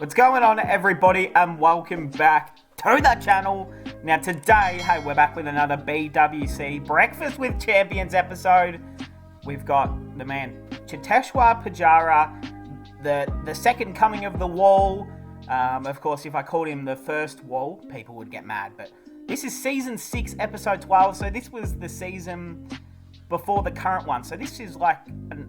What's going on, everybody, and welcome back to the channel. Now today, hey, we're back with another BWC Breakfast with Champions episode. We've got the man Cheteshwar Pujara, the second coming of the wall. Of course, if I called him the first wall, people would get mad, but this is season 6, episode 12, so this was the season before the current one. So this is like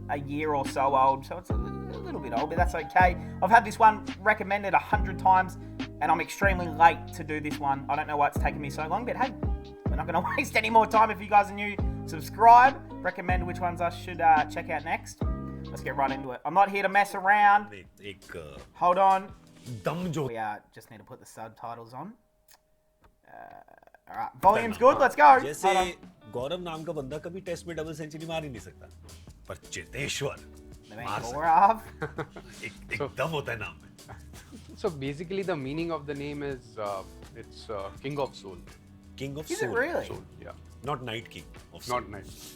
a year or so old, so it's a little bit old, but that's okay. I've had this one recommended 100 times, and I'm extremely late to do this one. I don't know why it's taken me so long, but hey, we're not going to waste any more time. If you guys are new, subscribe, recommend which ones I should check out next. Let's get right into it. I'm not here to mess around. Hold on. We just need to put the subtitles on. Alright, volume's good, let's go. जैसे गौरव नाम का बंदा कभी test में double century मार ही नहीं सकता, पर चेतेश्वर मार सकता है। एकदम होता है नाम में। So basically the meaning of the name is it's King of Soul. King of Is Soul. it really? Soul, yeah. Not Night King of Soul. Not nice.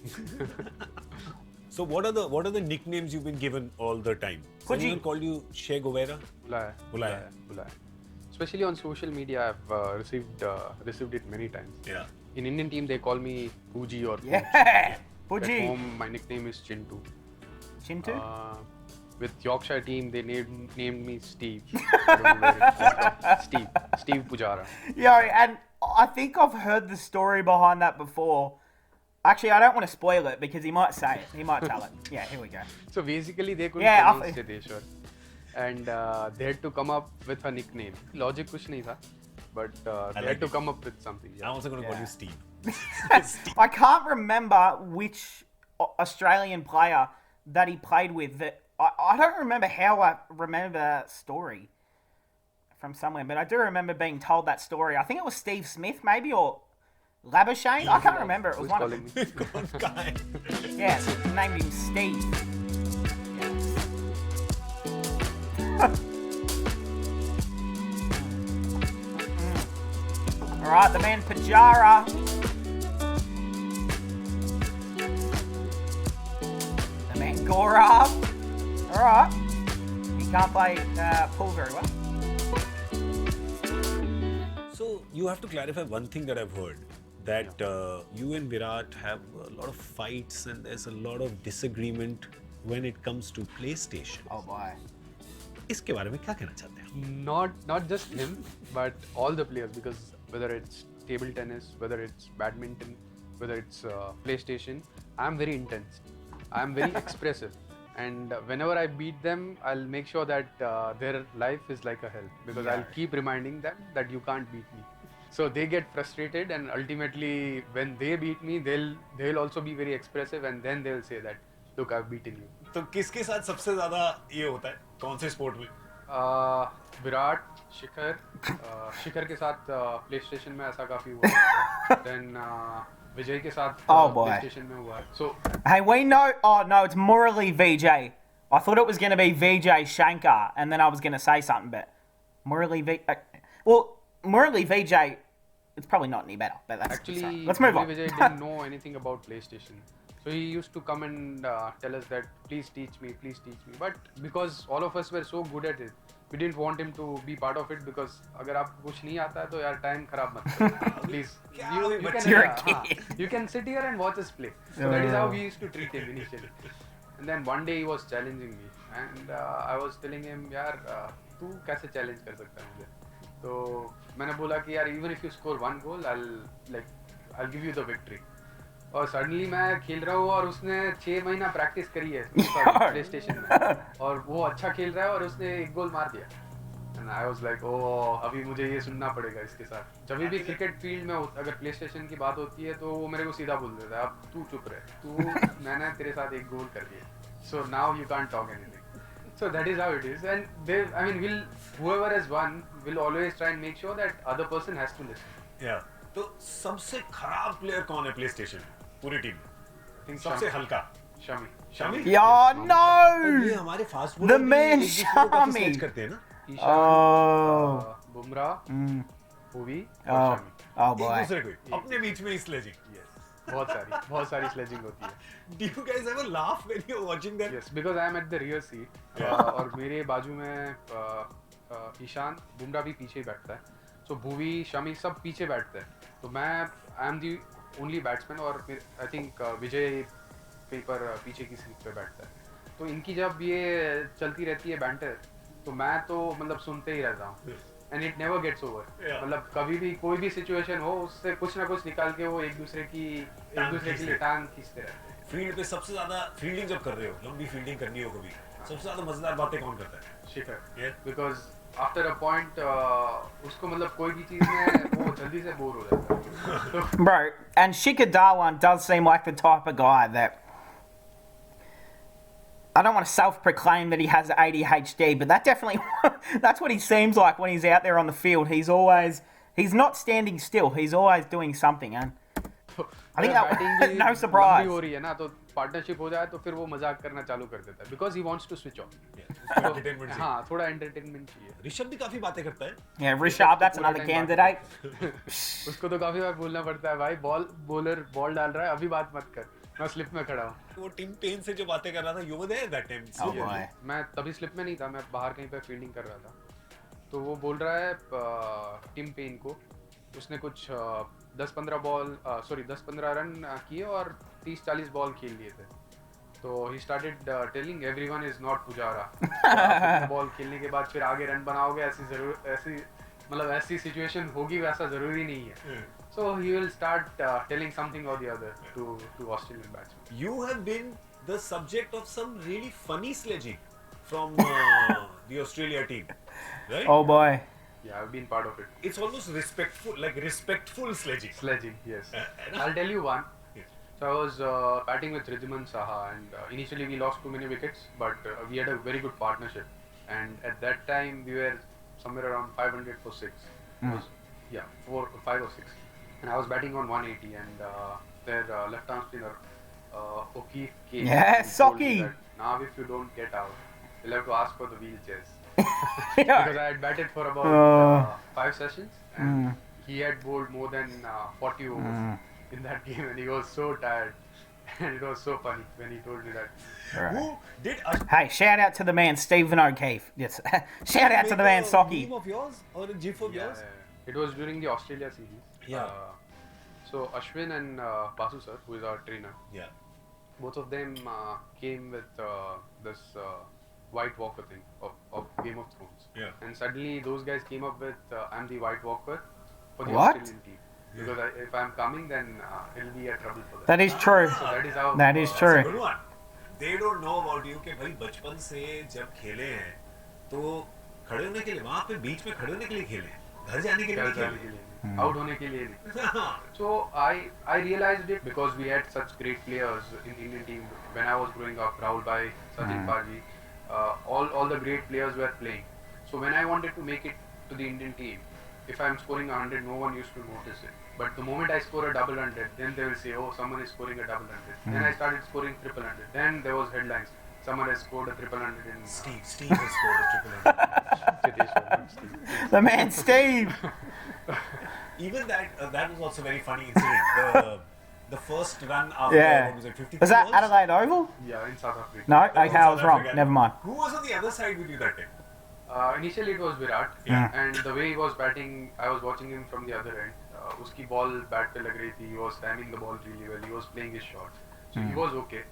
So what are the nicknames you've been given all the time? Has anyone called you Che Guevara? Bulaya. Especially on social media, I've received it many times. Yeah. In Indian team, they call me Puji or Pooch. Yeah, At Puji. home, my nickname is Chintu. Chintu? With Yorkshire team, they named me Steve. I don't know where it's from. Steve Pujara. Yo, and I think I've heard the story behind that before. Actually, I don't want to spoil it because he might say it. He might tell it. Yeah, here we go. So basically, they couldn't Yeah, pronounce Cheteshwar. And they had to come up with a nickname. Logic kuch nahi tha, but they had to come up with something. Yeah. I'm also going to call you Steve. I can't remember which Australian player that he played with. That I don't remember how I remember that story from somewhere, but I do remember being told that story. I think it was Steve Smith, maybe, or Labuschagne. I can't remember. It was Who's one of calling them. me? Yeah, so named him Steve. Alright, the man Pujara. The man Gaurav. Alright. He can't play pool very well. So you have to clarify one thing that I've heard, that you and Virat have a lot of fights and there's a lot of disagreement when it comes to PlayStation. Oh boy. इसके बारे में क्या कहना चाहते हैं? Not just him, but all the players, because whether it's table tennis, whether it's badminton, whether it's PlayStation, I'm very intense. I'm very expressive. And whenever I beat them, I'll make sure that their life is like a hell, because I'll keep reminding them that you can't beat me. So they get frustrated, and ultimately when they beat me, they'll also be very expressive, and then they'll say that, look, I've beaten you. तो किसके साथ सबसे ज़्यादा ये होता है? कौन से स्पोर्ट में? विराट, शिखर के साथ PlayStation में ऐसा काफी हुआ. Then विजय के साथ PlayStation में हुआ. So hey, we know. Oh no, it's Murali VJ. I thought it was going to be VJ Shankar, and then I was going to say something, but Murali VJ. Well, Murali VJ. It's probably not any better, but that's actually, let's move on. Vijay didn't know anything about PlayStation. So he used to come and tell us that, please teach me. But because all of us were so good at it, we didn't want him to be part of it, because अगर आपको कुछ नहीं आता है तो यार time खराब मत करो. Please, you can sit here and watch us play. So that is how we used to treat him initially. And then one day he was challenging me, and I was telling him, यार तू कैसे challenge कर सकता है मुझे? तो मैंने बोला कि यार even if you score one goal, I'll give you the victory. और सडनली मैं खेल रहा हूँ और उसने 6 महीना प्रैक्टिस करी है PlayStation में, और वो अच्छा खेल रहा है और उसने 1 गोल मार दिया. एंड आई वाज लाइक, ओह, अभी मुझे ये सुनना पड़ेगा इसके साथ. जब भी क्रिकेट फील्ड में अगर PlayStation की बात होती है तो वो मेरे को सीधा बोल देता है, अब तू चुप रहे, मैंने तेरे साथ 1 गोल कर दिया, so now you can't talk anything. So that is how it is, and whoever has won will always try and make sure that other person has to listen. Yeah. तो सबसे खराब प्लेयर कौन है PlayStation पूरी team में? सबसे हल्का Shami. Yeah, no. ये हमारे फास्ट The man Shami. करते हैं ना. Oh. बुमराह, भुवी और शमी. Oh एक boy. दूसरे को अपने बीच में स्लेजिंग. बहुत सारी स्लेजिंग होती है. Do you guys ever laugh when you're watching them? Yes, because I am at the rear seat. और मेरे बाजू में ईशान बुमराह भी पीछे ही बैठता है, सो भुवी शमी सब पीछे बैठते हैं, तो मैं I am the only batsman और आई थिंक विजय कहीं पर पीछे की सीट पे बैठता है। तो इनकी जब ये चलती रहती है बैंटर, तो मैं तो मतलब सुनते ही रहता हूँ, and it never gets over. मतलब कभी भी कोई भी सिचुएशन हो, उससे कुछ ना कुछ निकाल के वो एक दूसरे के लिए टांग खींचते रहते हैं। फील्ड पे सबसे ज्यादा फील्डिंग जब कर रहे हो, लंबी फील्डिंग करनी हो कभी, सबसे ज्यादा मजेदार बातें कौन करता है? शिखर, बिकॉज आफ्टर अ पॉइंट उसको मतलब कोई भी चीज में वो जल्दी से बोर हो जाता है। Bro, and Shikhar Dhawan does seem like the type of guy that, I don't want to self-proclaim that he has ADHD, but that definitely, that's what he seems like when he's out there on the field. He's not standing still. He's always doing something, and I think that, no surprise. हो रही है ना, तो partnership हो जाए तो फिर वो मजाक करना चालू कर देता है, because he wants to switch off. हाँ, थोड़ा एंटरटेनमेंट चाहिए। ऋषभ भी काफी बातें करता है। Yeah, Rishabh, that's another candidate. उसको तो काफी बार बोलना पड़ता है, भाई बॉलर बॉल डाल रहा है, अभी बात मत कर, मैं स्लिप में खड़ा हूँ। वो टीम पेन से जो बातें कर रहा था, you were there that time. Oh boy. मैं तभी स्लिप में नहीं था, मैं बाहर कहीं पे फील्डिंग कर रहा था, तो वो बोल रहा है टिम पेन को, उसने कुछ 10-15 रन किए और 30-40 बॉल खेल लिए थे, तो he started telling everyone is not Pujara. Ball खेलने के बाद फिर आगे रन बनाओगे, ऐसी सिचुएशन होगी, वैसा जरूरी नहीं है। So he will start telling something or the other to Australian batsmen. You have been the subject of some really funny sledging from the Australia team, right? Oh boy. Yeah, I've been part of it. It's almost respectful sledging. Sledging, yes. I'll tell you one. Yes. So I was batting with Ridhiman Saha, and initially we lost too many wickets, but we had a very good partnership. And at that time we were somewhere around 500 for 6. Yeah, 5 or 6. And I was batting on 180, and their left-arm spinner O'Keefe came. Yeah, and told me Socky. that, now if you don't get out, you'll have to ask for the wheelchairs. Because I had batted for about 5 sessions, and he had bowled more than 40 overs in that game, and he was so tired. And it was so funny when he told me that. Right. Who did Hey, shout out to the man Stephen O'Keefe. Yes. Shout out to the man Socky. Meme of yours or a gif of yours? It was during the Australia series. Yeah. So Ashwin and Basu sir, who is our trainer, Yeah. both of them came with this White Walker thing of Game of Thrones. Yeah. And suddenly those guys came up with I'm the White Walker for the What? Australian team. Because if I'm coming, then it'll be a trouble for them. That is true. So that is how. That is That's a true. good one. They don't know about you कि भाई बचपन से जब खेले हैं तो खड़े होने के लिए, वहाँ पे बीच में खड़े होने के लिए खेले, घर जाने के लिए नहीं खेले। Out होने के लिए नहीं. So I realized it because we had such great players in the Indian team when I was growing up. Rahul Bhai, Sachin Parji, all the great players were playing. So when I wanted to make it to the Indian team, if I'm scoring 100, no one used to notice it. But the moment I score a double hundred, then they will say, oh, someone is scoring a double hundred. Then I started scoring triple hundred. Then there was headlines. Someone has scored a triple hundred in Steve has scored a triple hundred. Cheteshwar, not Steve. The man Steve. Even that was also very funny incident. The first run after what was it, 53 Was that balls? Adelaide Oval? Yeah, in South Africa. No? That Okay, I was South wrong. Africa. Never mind. Who was on the other side with you that time? Initially it was Virat, Yeah. and the way he was batting, I was watching him from the other end. Uski ball bat पे लग रही थी. He was timing the ball really well. He was playing his shots, so he was okay.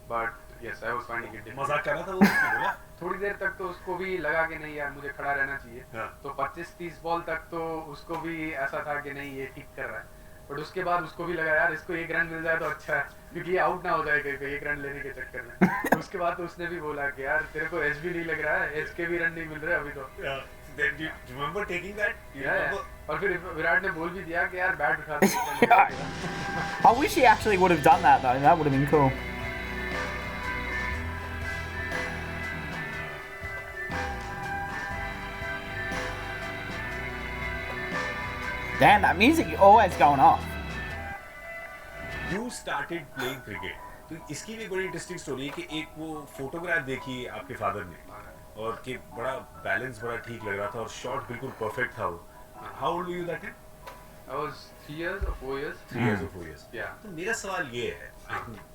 But yes, I was finding it difficult. मजाक कर रहा था वो, उसने बोला थोड़ी देर तक तो उसको भी लगा कि नहीं यार मुझे खड़ा रहना चाहिए. हाँ. तो 25-30 बॉल तक तो उसको भी ऐसा था कि नहीं ये ठीक कर रहा है. बट उसके बाद उसको भी लगा यार इसको एक रन मिल जाए तो अच्छा है, क्योंकि ये आउट ना हो जाए कहीं पे एक रन लेने के चक्कर में. तो उसके बाद तो उसने भी बोला कि यार तेरे को एच भी नहीं लग रहा है, एच के भी रन नहीं मिल रहे अभी तो. Yeah. Then do you remember taking that? You Yeah, remember? yeah. और फिर विराट ने बोल भी दिया कि यार बैट उठा दो. I wish he actually would have done that though. That would have been cool. Damn, that music always going off. You started playing cricket. तो इसकी भी बड़ी इंटरेस्टिंग स्टोरी है कि एक वो फोटोग्राफ देखी आपके फादर ने और कि बड़ा बैलेंस बड़ा ठीक लग रहा था और शॉट बिल्कुल परफेक्ट था वो. How old were you that time? I was 3 years or 4 years. 3 years or 4 years. Yeah. तो मेरा सवाल ये है,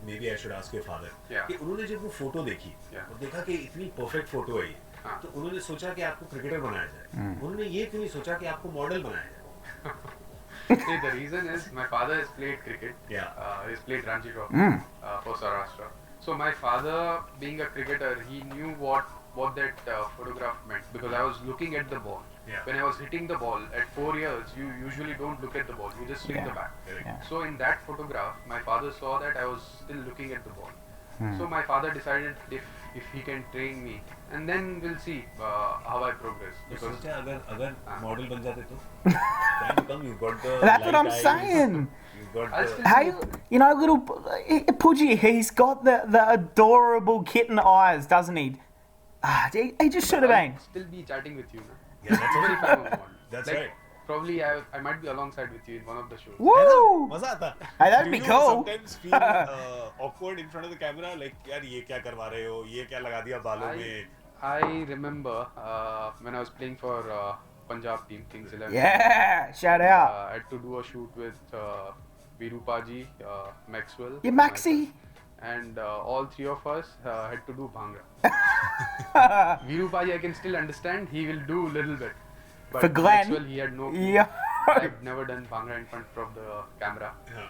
maybe I should ask your father, Yeah. कि उन्होंने जब वो फोटो देखी Yeah. और देखा कि इतनी परफेक्ट फोटो है ये, तो उन्होंने सोचा कि आपको क्रिकेटर बनाया जाए, उन्होंने ये क्यों नहीं सोचा कि आपको मॉडल बनाया जाए? See, the reason is my father has played cricket. Yeah. He's played Ranji Trophy for Saurashtra. So my father, being a cricketer, he knew what that photograph meant because I was looking at the ball. Yeah. When I was hitting the ball at 4 years, you usually don't look at the ball. You just swing the bat. Correct. Yeah. So in that photograph, my father saw that I was still looking at the ball. So my father decided if he can train me, and then we'll see how I progress. तो Because सोचा अगर model बन जाते तो time to come, you got the That's what light I'm eyes, saying. you got I'll the still Hey, you know, little Pudgy, he's got the adorable kitten eyes, doesn't he? He just should have I'll been. still be chatting with you now. Yeah, that's Even if I'm on board. That's Like, right. Probably I might be alongside with you in one of the shows. है ना? Woo! मजा आता. Hey, that'd Do be you cool. sometimes feel awkward in front of the camera, like यार ये क्या करवा रहे हो, ये क्या लगा दिया बालों में? I remember when I was playing for Punjab team, Kings 11. Yeah, shout out. I had to do a shoot with Virupaji, Maxwell. Yeah, Maxi. And all three of us had to do Bhangra. Virupaji I can still understand, he will do a little bit. But For Glenn, Maxwell, he had no clue. Yeah. I've never done Bhangra in front of the camera. हाँ.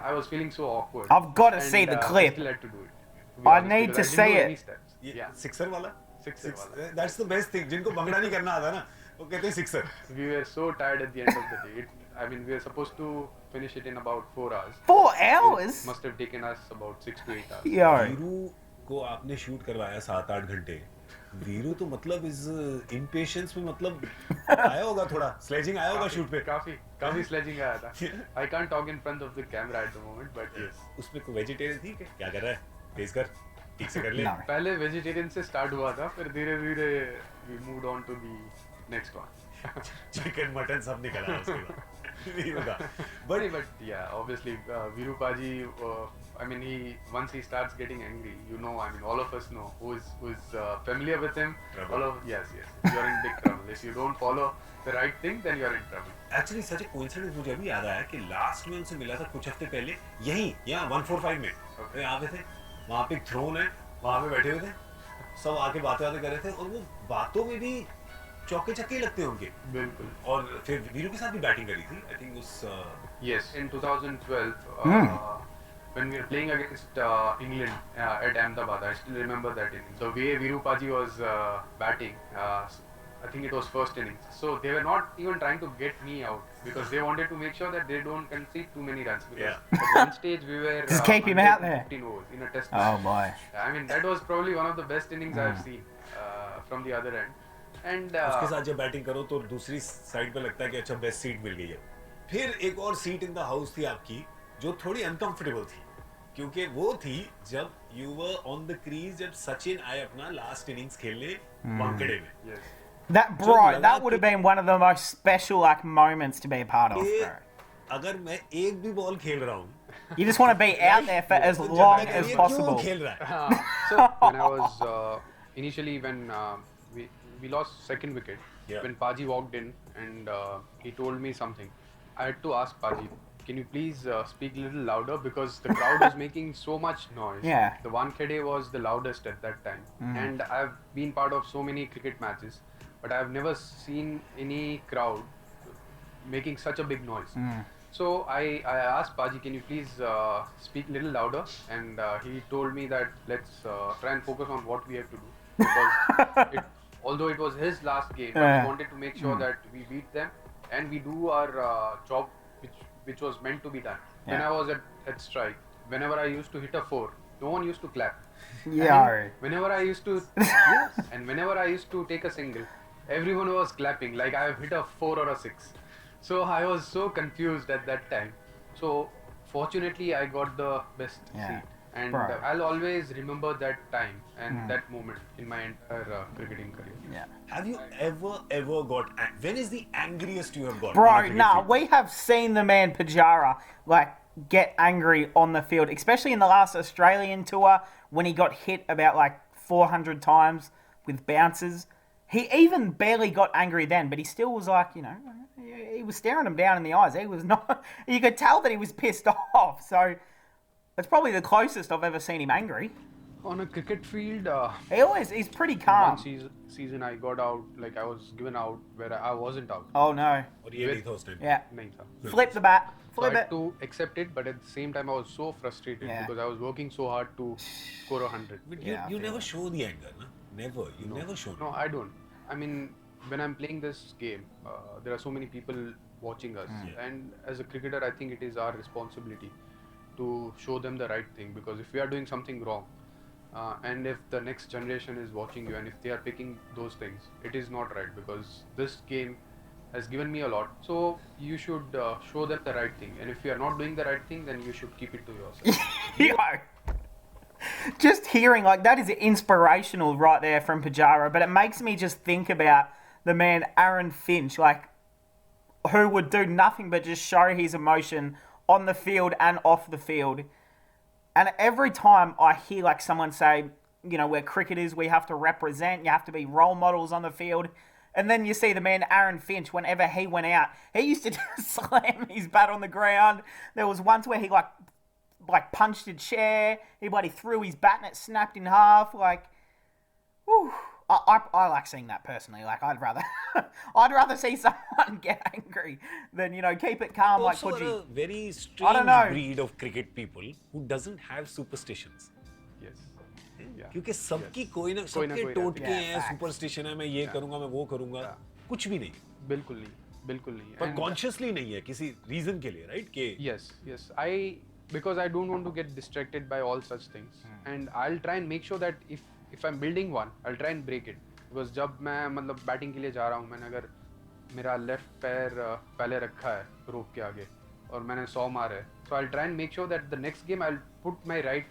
I was feeling so awkward. I've got to And, see the I clip. still had to do it. to be I honest, need because to I didn't see know it. any steps. ये Yeah. Sixer वाला? Sixer वाला. That's the best thing. जिनको बंगड़ा नहीं करना आता ना, वो कहते हैं sixer. We were so tired at the end of the day. I mean, we were supposed to finish it in about 4 hours. 4 It hours? must have taken us about 6 to 8 hours. Yo. Veeru को आपने shoot करवाया 7-8 घंटे. वीरू तो मतलब इस impatience में मतलब आया होगा थोड़ा, sledging आया होगा शूट पे. काफी sledging आया था. I can't talk in front of the camera at the moment, but yes. उसमें कोई वेजिटेरियन थी क्या कर रहा है? तेज कर, ठीक से कर ले. No. पहले vegetarian से start हुआ था, फिर धीरे-धीरे we moved on to the next one. Chicken mutton सब निकला उसके बाद. वीरू का. But yeah, obviously Virupaji, I mean, once he starts getting angry, you know, I mean, all of us know who is familiar with him. Trouble. All of yes, you're in big trouble. If you don't follow the right thing, then you're in trouble. Actually such एक coincidence मुझे अभी याद आया कि last में उनसे मिला था कुछ हफ्ते पहले यहीं यहाँ 145 में वे यहाँ पे थे वहाँ पे एक थ्रोन है वहाँ पे बैठे हुए थे सब आके बातें कर रहे थे और वो बातों में भी चौके छक्के लगते हैं उनके बिल्कुल. और फिर वीरू के साथ भी बैटिंग करी थी आई थिंक उस Yes, in 2012, when we were playing against England at Ahmedabad, I still remember that inning. The way Virupaji was batting, I think it was first innings. So they were not even trying to get me out because they wanted to make sure that they don't concede too many runs. Because at one stage we were Just keep him out there. 15 overs in a test Oh match. boy. I mean, that was probably one of the best innings I've seen from the other end. And उसके साथ जब batting करो तो दूसरी side पे लगता है कि अच्छा बेस्ट सीट मिल गई है फिर एक और सीट इन द हाउस थी आपकी जो थोड़ी अनकंफर्टेबल थी क्योंकि वो थी जब you were on the crease जब सचिन आए अपना लास्ट इनिंग्स खेलने वानखेड़े में yes. That would have been one of the most special like moments to be a part of, ये bro. अगर मैं एक भी बॉल खेल रहा हूँ You just want to be out there for as तो long जनता as ये possible. क्यों खेल रहा है So when I was initially when we lost second wicket, Yeah. when Paji walked in and he told me something, I had to ask Paji, can you please speak a little louder because the crowd was making so much noise. Yeah. The Wankhede was the loudest at that time, and I've been part of so many cricket matches, but I've never seen any crowd making such a big noise. So I asked Paji, can you please speak a little louder? And he told me that let's try and focus on what we have to do. Because although it was his last game, but he wanted to make sure that we beat them and we do our job which was meant to be done. When Yeah. I was at strike, whenever I used to hit a 4, no one used to clap. Yeah. And whenever I used to yes, and whenever I used to take a single, everyone was clapping like I have hit a 4 or a 6. So I was so confused at that time. So fortunately I got the best Yeah. seat. And Bro. I'll always remember that time and that moment in my entire cricketing career. Yeah. Have you ever got when is the angriest you have got on a Bro, cricket nah, field? we have seen the man Pujara like get angry on the field, especially in the last Australian tour when he got hit about like 400 times with bounces. He even barely got angry then, but he still was like, you know, he was staring him down in the eyes. He was not. You could tell that he was pissed off. So that's probably the closest I've ever seen him angry. On a cricket field, He's pretty calm. one season I got out, like I was given out where I wasn't out. Oh no. और ये नहीं था उस time Yeah. नहीं था. Flip the bat. So Flip I had it. to accept it, but at the same time I was so frustrated Yeah. because I was working so hard to score 100. but Yeah, I you feel never that. show the anger na never you never show No, I don't. I mean, when I'm playing this game, there are so many people watching us, and as a cricketer, I think it is our responsibility to show them the right thing, because if we are doing something wrong, and if the next generation is watching you and if they are picking those things, it is not right, because this game has given me a lot. So you should show them the right thing, and if you are not doing the right thing, then you should keep it to yourself. Yo. Just hearing like that is inspirational right there from Pujara, but it makes me just think about the man Aaron Finch, like who would do nothing but just show his emotion on the field and off the field. And every time I hear like someone say, you know, we're cricketers, we have to represent, you have to be role models on the field. And then you see the man Aaron Finch, whenever he went out, he used to just slam his bat on the ground. There was once where he like punched a chair, he bloody threw his bat and it snapped in half. Like, whew. I like seeing that personally. Like, I'd rather see someone get angry than, you know, keep it calm like also Pudgy. a very I strange don't know. breed of cricket people who doesn't have superstitions Yes. Yeah. क्योंकि सबकी कोई ना कोई ना सबके कोई टोटके रहती है। हैं Yeah, facts. सुपरस्टिशन है मैं ये करूंगा मैं वो करूंगा कुछ भी नहीं बिल्कुल नहीं, बिल्कुल नहीं. पर And- कॉन्शियसली नहीं है किसी रीजन के लिए राइट कि Yes. Because I don't want to get distracted by all such things, and I'll try and make sure that if I'm building one, I'll try and break it. Because जब मैं मतलब batting के लिए जा रहा हूँ, मैंने अगर मेरा लेफ्ट पैर पहले रखा है रोप के आगे और मैंने 100 मारे, so I'll try and make sure that the next game I'll put my right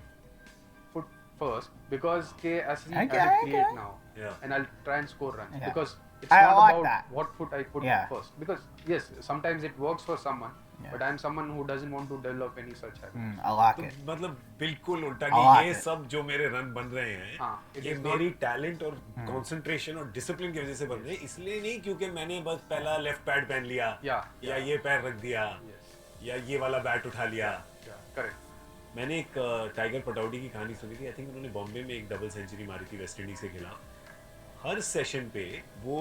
foot first, because के ऐसे I Okay, have create okay. now, Yeah. and I'll try and score runs, Yeah. because it's I not like about that. what foot I put Yeah. first, because yes, sometimes it works for someone, Yeah. but I'm someone who doesn't want to develop any such habit. I like तो it. मतलब बिल्कुल उल्टा I कि like ये it. सब जो मेरे run बन रहे हैं हाँ, it ये is मेरी टैलेंट और कंसंट्रेशन और डिसिप्लिन की वजह से बन रहे हैं इसलिए नहीं क्योंकि मैंने बस पहला लेफ्ट पैड पहन लिया Yeah, या ये पैर रख दिया Yes. या ये वाला बैट उठा लिया Yeah, correct. मैंने एक टाइगर पटौडी की कहानी सुनी थी आई थिंक उन्होंने बॉम्बे में एक डबल सेंचुरी मारी थी वेस्ट इंडीज के खिलाफ हर सेशन पे वो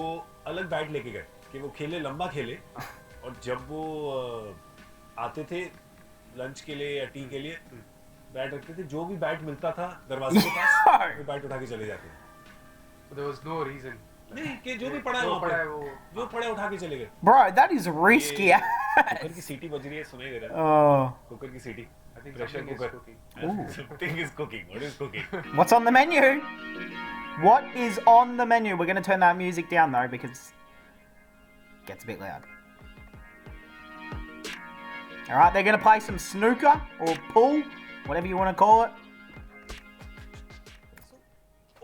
अलग बैट लेके गए कि वो खेले लंबा खेले और जब वो आते थे लंच के लिए या टी के लिए बैट रखते थे जो भी बैट मिलता था दरवाजे के पास वो बैट उठा के चले जाते थे So there was no reason. नहीं कि जो भी पड़ा है जो वहाँ पड़ा है पे वो जो पड़ा है उठा के चले गए Bro, that is risky. Cooker की सीटी बज रही है सुनाई दे रहा है Oh. कुकर की सीटी I think pressure something is cooker cooking. something is cooking what is cooking What's on the menu? What is on the menu? We're going to turn that music down though because it gets a bit loud. Alright, they're going to play some snooker or pool, whatever you want to call it.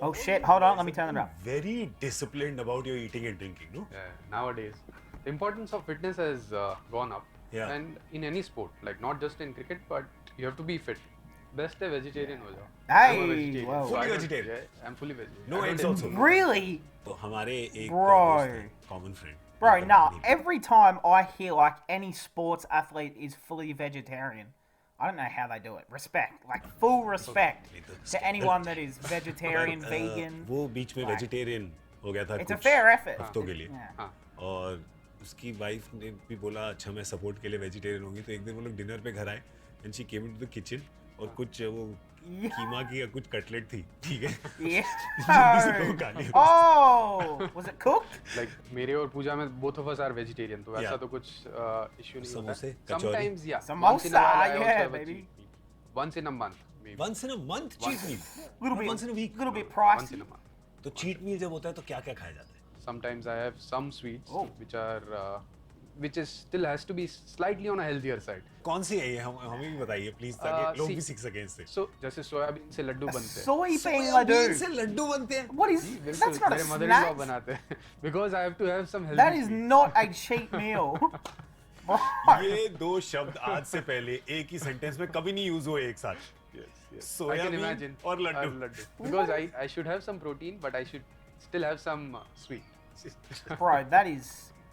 Oh shit, hold on, let me turn it up. very disciplined about your eating and drinking no Yeah, nowadays, the importance of fitness has gone up. Yeah. And in any sport, like not just in cricket, but you have to be fit. Best है vegetarian हो जाओ. Hey, I'm a vegetarian. whoa. So I Fully don't- vegetarian. Yeah, I'm fully vegetarian. No I don't eggs eat- also Really? तो हमारे एक Bro. Common friend Bro, no, every time I hear like any sports athlete is fully vegetarian, I don't know how they do it. Respect, like full respect to anyone that is vegetarian, vegan. वो बीच में Like, vegetarian हो गया था It's a कुछ fair effort. हफ्तों के लिए Yeah. हाँ. और उसकी वाइफ ने भी बोला अच्छा मैं सपोर्ट के लिए वेजिटेरियन होंगी तो एक दिन वो लोग डिनर पे घर आए and she came into the kitchen और कुछ वो कीमा की या कुछ कटलेट थी ठीक है Yeah. जल्दी से वो खा लिया Oh, was it cooked? Like मेरे और पूजा में both of us are vegetarian, तो वैसा Yeah. तो कुछ issue नहीं समोसे, होता. कचौरी. Sometimes yeah. Samosa, Once in a while, I also yeah, have a baby. cheat meal. Once in a month, maybe. Once in a month cheat meal Little bit, once in a week little bit Once pricey. in a month. तो cheat meal जब होता है तो क्या क्या खाया जाता है Sometimes I have some sweets Oh. which is still has to be slightly on a healthier side. कौन सी है ये हमें भी बताइए प्लीज ताकि लोग see- भी सीख सकें इससे So जैसे सोयाबीन से लड्डू बनते हैं. Soybean सोयाबीन से ladoo. लड्डू बनते हैं What is? बिल्कुल, That's not a मेरे mother-in-law snack. बनाते हैं. Because I have to have some healthy That is sweets. not a cheap meal. Bro. ये दो शब्द आज से पहले एक ही सेंटेंस में कभी नहीं यूज हुए एक साथ Yes. I can soybean imagine. और Laddu Because I should have some protein, but I should still have some sweet. Bro, that is.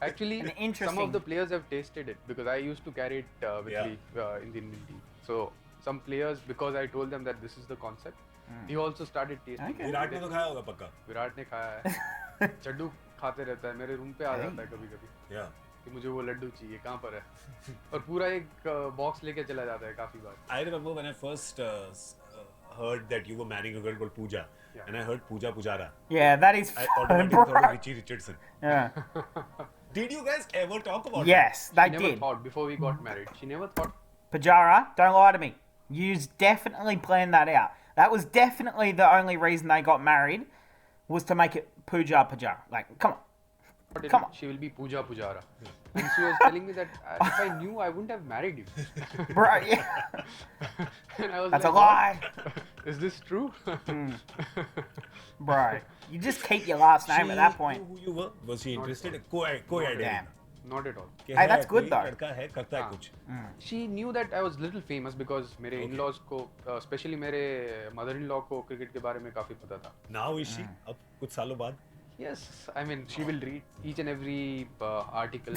Actually, An some interesting- of the players have tasted it because I used to carry it with Yeah. me in the Indian team. So some players, because I told them that this is the concept, He also started tasting. Okay. Virat ने तो खाया होगा पक्का. विराट ने खाया है. चड्डू खाते रहता है, मेरे रूम पे आ जाता है कभी-कभी Yeah. कि मुझे वो लड्डू चाहिए, कहाँ पर है. और पूरा एक बॉक्स लेके चला जाता है काफी बार. I remember when I first heard that you were marrying a girl called Pooja, Yeah. and I heard Pooja Pujara. Yeah, that is I fun, automatically thought of bro. Richie Richardson. Yeah. Did you guys ever talk about Yes, She they never did. thought before we got married. She never thought. Pujara, don't lie to me. You definitely planned that out. That was definitely the only reason they got married, was to make it Pujara. Like, come on. But Come on. she will be Pooja Pujara. And she was telling me that if I knew, I wouldn't have married you. Bro, yeah. And I was That's like, a lie. "What? Is this true?" Bro, you just keep your last name at that point. Who you were? Was she Not interested? at कोई idea Damn. नहीं. Not at all. कि Hey, है, that's good कोई though. लड़का है, करता है हाँ. कुछ. She knew that I was little famous because मेरे Okay. in-laws को, especially मेरे mother-in-law को cricket के बारे में काफी पता था. Now is she? अब कुछ सालों बाद. Yes, I mean she will read each and every article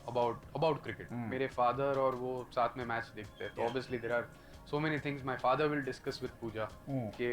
about cricket. मेरे father और वो साथ में match देखते हैं. तो obviously there are so many things my father will discuss with Pooja कि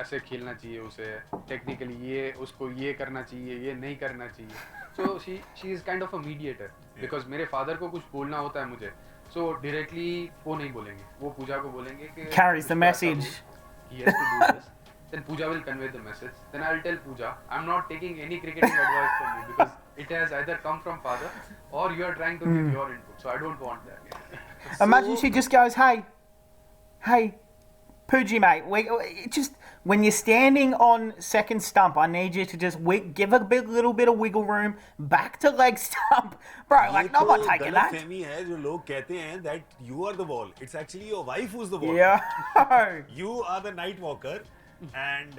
ऐसे खेलना चाहिए उसे, technically ये उसको ये करना चाहिए, ये नहीं करना चाहिए. So she is kind of a mediator because मेरे father को कुछ बोलना होता है मुझे. So directly वो नहीं बोलेंगे, वो पूजा को बोलेंगे कि Carries the उसको ऐसा message. बोल, he has to do this. Then Pooja will convey the message. Then I'll tell Pooja, I'm not taking any cricketing advice from you because it has either come from father or you are trying to give your input. So I don't want that. Imagine she just goes, hey, Pooji, mate, when you're standing on second stump, I need you to just give a little bit of wiggle room back to leg stump. Bro, like, no one taking that. गलतफहमी है जो लोग कहते हैं that you are the ball. It's actually your wife who's the ball. Yeah. You are the night walker. And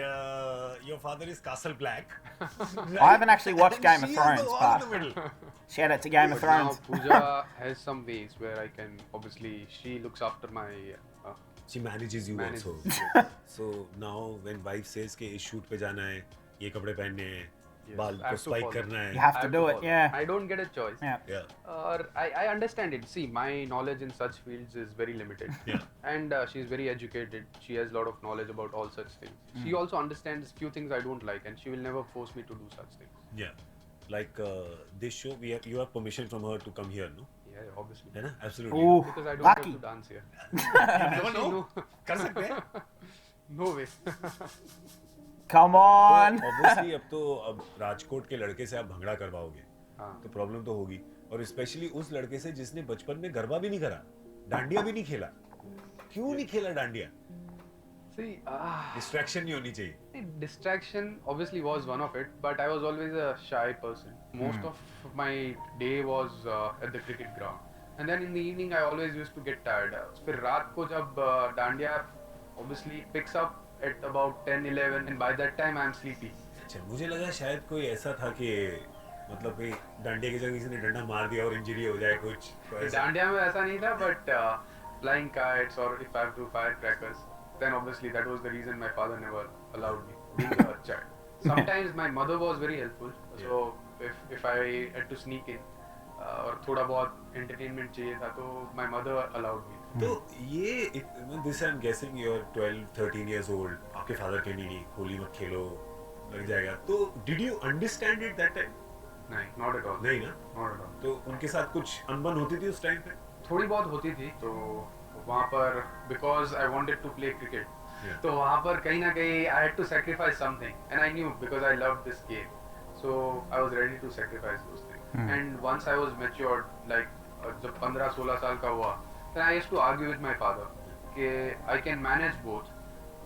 your father is Castle Black. I haven't actually watched Game of She is Thrones, the one but in the middle. shout out to Game of But now Thrones. Pooja has some ways where I can, obviously, she looks after my. She manages you Manages. also. So now when wife says कि इस shoot पे जाना है, ये कपड़े पहनने हैं, Yes, बाल I को have to spike follow. करना है. You have I to have do it, follow. yeah. I don't get a choice. Yeah. Yeah. Or I understand it. See, my knowledge in such fields is very limited. Yeah. And she's very educated. She has a lot of knowledge about all such things. She also understands few things I don't like, and she will never force me to do such things. Yeah. Like this show, you have permission from her to come here, no? Yeah, obviously. है ना? Absolutely. Ooh, Because I don't lucky. have to dance here. Never know. No. कर सकते हैं. No way. Come on. Obviously अब राजकोट के लड़के से आप भंगड़ा करवाओगे, हाँ. तो प्रॉब्लम तो होगी. और स्पेशली उस लड़के से जिसने बचपन में गरबा भी नहीं करा, डांडिया भी नहीं खेला. क्यों नहीं खेला डांडिया? See, डिस्ट्रैक्शन नहीं होनी चाहिए. distraction obviously was one of it, but I was always a shy person. Most of my day was at the cricket ground, and then in the evening I always used to get tired. फिर रात को जब dandiya obviously picks up at about 10-11, and by that time I am sleepy. अच्छा, मुझे लगा शायद कोई ऐसा था कि मतलब कि डांडिया की जगह किसी ने डंडा मार दिया और इंजरी हो जाए कुछ. तो ऐसा. डांडिया में ऐसा नहीं था, but flying kites or if I have to fire crackers, then obviously that was the reason my father never allowed me being a child. Sometimes my mother was very helpful, so if I had to sneak in और थोड़ा बहुत entertainment चाहिए था तो my mother allowed me. तो ये this I'm guessing you're 12-13 years old. आपके father के नहीं होली मत खेलो, लग जाएगा. तो did you understand it that time? नहीं, not at all. नहीं ना. Not at all. तो उनके साथ कुछ अनबन होती थी उस टाइम पे? थोड़ी बहुत होती थी. तो वहाँ पर because I wanted to play cricket, Yeah. तो वहाँ पर कहीं ना कहीं I had to sacrifice something, and I knew because I loved this game, so I was ready to sacrifice those things. And once I was matured, like जब 15-16 साल का हुआ, then I used to argue with my father कि I can manage both,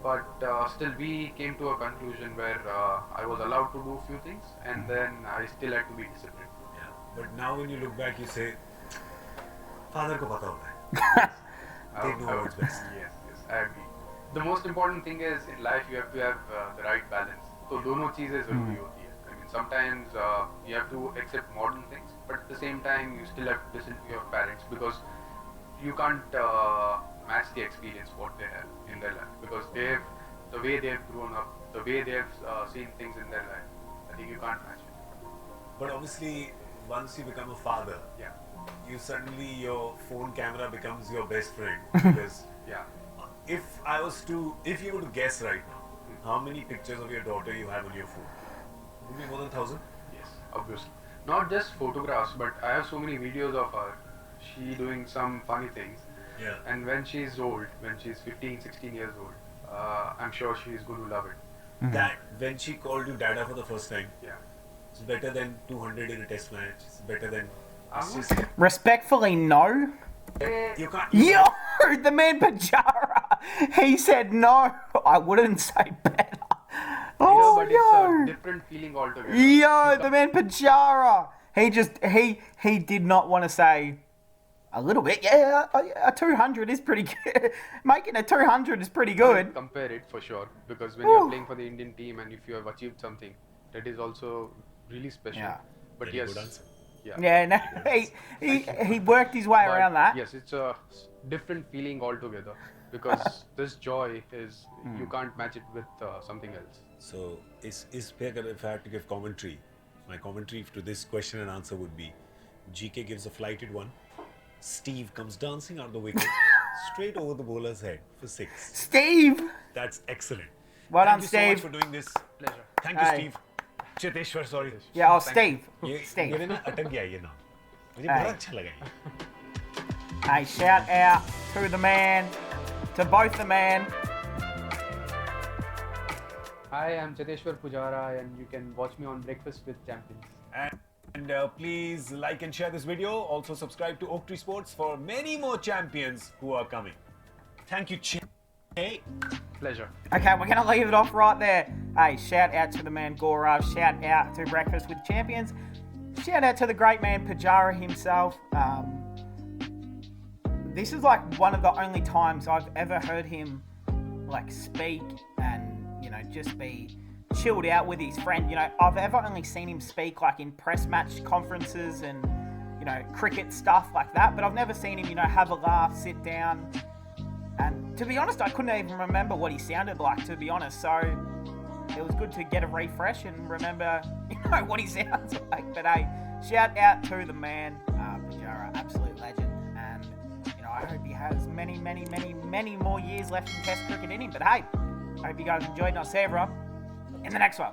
but still we came to a conclusion where I was allowed to do few things, and then I still had to be disciplined. Yeah. But now when you look back, you say, father को पता होता है. They know what's best. Yes, I agree. The most important thing is in life you have to have the right balance. तो दोनों चीजें जरूरी होती है. I mean sometimes you have to accept modern things, but at the same time you still have to listen to your parents because you can't match the experience what they have in their life because the way they've grown up, the way they've seen things in their life. I think you can't match it. But obviously, once you become a father, Yeah. you suddenly your phone camera becomes your best friend because Yeah. if you were to guess right now, how many pictures of your daughter you have on your phone? Would be more than 1,000. Yes, obviously. Not just photographs, but I have so many videos of her. She doing some funny things. Yeah. And when she's old, when she's 15, 16 years old, I'm sure she's going to love it. That when she called you Dada for the first time, Yeah. it's better than 200 in a test match. It's better than. I It's would- just, Respectfully, no. you can't. Yo, the man Pujara. He said no. I wouldn't say better. Oh, but yo. it's a different feeling altogether. Yo, the man Pujara. He did not want to say a little bit. Yeah, a 200 is pretty good. Making a 200 is pretty good. Compare it for sure, because when Ooh. you're playing for the Indian team and if you have achieved something, that is also really special. Yeah. But Very yes, good answer. Yeah, no, he worked his way But around that. Yes, it's a different feeling altogether, because this joy is you can't match it with something else. So, if I had to give commentary, my commentary to this question and answer would be: GK gives a flighted one. Steve comes dancing out the wicket, straight over the bowler's head for 6. Steve. That's excellent. Well Thank done, you so much Steve. for doing this. Pleasure. Thank you, Hey. Steve. Cheteshwar, sorry. Yeah, oh, Thank Steve. Steve. मेरे ना अटक गया ये नाम. मुझे Hey. बड़ा अच्छा लगा ये. Hey, shout out to the man, to both the man. Hi, I'm Cheteshwar Pujara, and you can watch me on Breakfast with Champions. And please like and share this video. Also subscribe to Oak Tree Sports for many more champions who are coming. Thank you, Hey. Pleasure. Okay, we're going to leave it off right there. Hey, shout out to the man Gaurav. Shout out to Breakfast with Champions. Shout out to the great man Pujara himself. This is like one of the only times I've ever heard him like speak and, you know, just be chilled out with his friend. You know, I've ever only seen him speak like in press match conferences and, you know, cricket stuff like that. But I've never seen him, you know, have a laugh, sit down. And to be honest, I couldn't even remember what he sounded like, to be honest. So it was good to get a refresh and remember, you know, what he sounds like. But hey, shout out to the man, Pujara, absolute legend. And, you know, I hope he has many, many, many, many more years left in Test cricket in him. But hey, I hope you guys enjoyed and I'll see everyone in the next one.